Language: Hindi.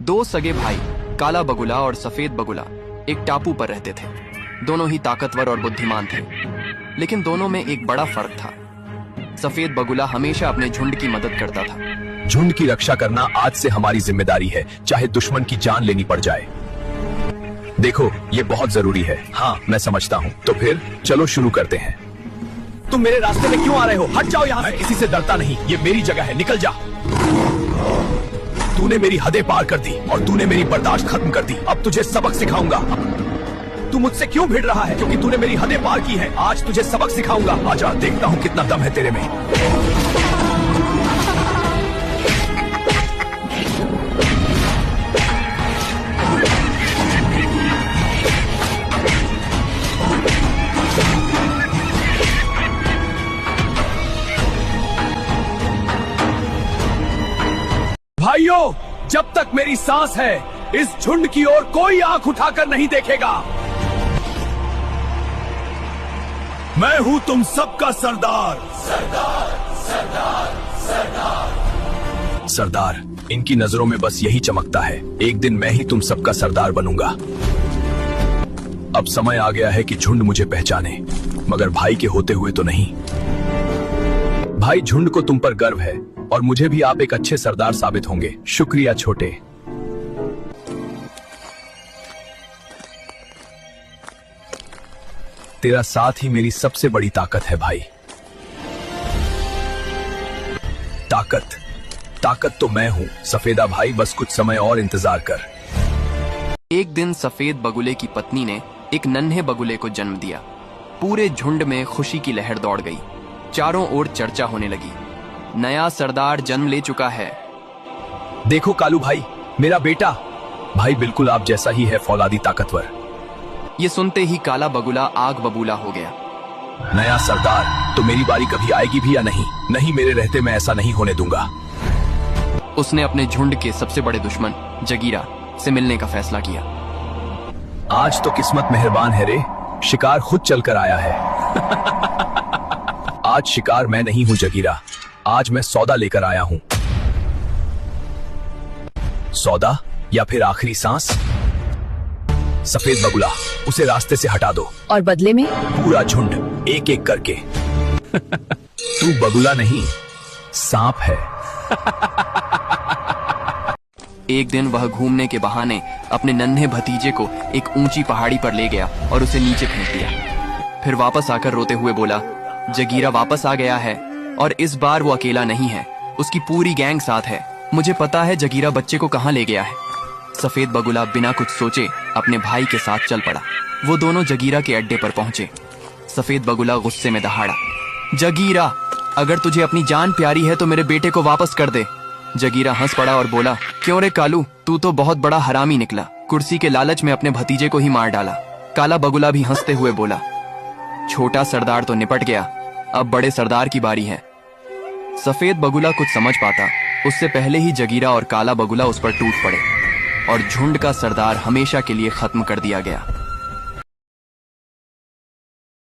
दो सगे भाई काला बगुला और सफेद बगुला एक टापू पर रहते थे। दोनों ही ताकतवर और बुद्धिमान थे, लेकिन दोनों में एक बड़ा फर्क था। सफेद बगुला हमेशा अपने झुंड की मदद करता था। झुंड की रक्षा करना आज से हमारी जिम्मेदारी है, चाहे दुश्मन की जान लेनी पड़ जाए। देखो, ये बहुत जरूरी है। हाँ, मैं समझता हूँ। तो फिर चलो शुरू करते हैं। तुम मेरे रास्ते में क्यों आ रहे हो? हट जाओ यहाँ से। किसी से डरता नहीं, ये मेरी जगह है, निकल जा। तूने मेरी हदें पार कर दी और तूने मेरी बर्दाश्त खत्म कर दी। अब तुझे सबक सिखाऊंगा। तू मुझसे क्यों भिड़ रहा है? क्योंकि तूने मेरी हदें पार की है। आज तुझे सबक सिखाऊंगा। आजा, देखता हूँ कितना दम है तेरे में। भाइयों, जब तक मेरी सांस है, इस झुंड की ओर कोई आंख उठाकर नहीं देखेगा। मैं हूं तुम सबका सरदार। सरदार, सरदार, सरदार। सरदार, इनकी नजरों में बस यही चमकता है। एक दिन मैं ही तुम सबका सरदार बनूंगा। अब समय आ गया है कि झुंड मुझे पहचाने, मगर भाई के होते हुए तो नहीं। भाई, झुंड को तुम पर गर्व है और मुझे भी आप एक अच्छे सरदार साबित होंगे। शुक्रिया छोटे। तेरा साथ ही मेरी सबसे बड़ी ताकत है भाई। ताकत तो मैं हूं सफेदा भाई, बस कुछ समय और इंतजार कर। एक दिन सफेद बगुले की पत्नी ने एक नन्हे बगुले को जन्म दिया। पूरे झुंड में खुशी की लहर दौड़ गई। चारों ओर चर्चा होने लगी। नया सरदार जन्म ले चुका है। देखो कालू भाई, मेरा बेटा। भाई बिल्कुल आप जैसा ही है, फौलादी ताकतवर। ये सुनते ही काला बगुला आग बबूला हो गया। नया सरदार, तो मेरी बारी कभी आएगी भी या नहीं? नहीं, मेरे रहते मैं ऐसा नहीं होने दूंगा। उसने अपने झुंड के सबसे बड़े दुश्मन जगीरा से मिलने का फैसला किया। आज तो किस्मत मेहरबान है रे, शिकार खुद चलकर आया है। आज शिकार मैं नहीं हूं जगीरा, आज मैं सौदा लेकर आया हूं। सौदा या फिर आखिरी सांस? सफेद बगुला, उसे रास्ते से हटा दो। और बदले में? पूरा झुंड एक एक करके। तू बगुला नहीं, सांप है। एक दिन वह घूमने के बहाने अपने नन्हे भतीजे को एक ऊंची पहाड़ी पर ले गया और उसे नीचे फेंक दिया। फिर वापस आकर रोते हुए बोला, जगीरा वापस आ गया है और इस बार वो अकेला नहीं है, उसकी पूरी गैंग साथ है। मुझे पता है जगीरा बच्चे को कहाँ ले गया है। सफेद बगुला बिना कुछ सोचे अपने भाई के साथ चल पड़ा। वो दोनों जगीरा के अड्डे पर पहुंचे। सफेद बगुला गुस्से में दहाड़ा, जगीरा, अगर तुझे अपनी जान प्यारी है तो मेरे बेटे को वापस कर दे। जगीरा हंस पड़ा और बोला, क्यों रे कालू, तू तो बहुत बड़ा हरामी निकला। कुर्सी के लालच में अपने भतीजे को ही मार डाला। काला बगुला भी हंसते हुए बोला, छोटा सरदार तो निपट गया, अब बड़े सरदार की बारी है। सफेद बगुला कुछ समझ पाता उससे पहले ही जगीरा और काला बगुला उस पर टूट पड़े और झुंड का सरदार हमेशा के लिए खत्म कर दिया गया।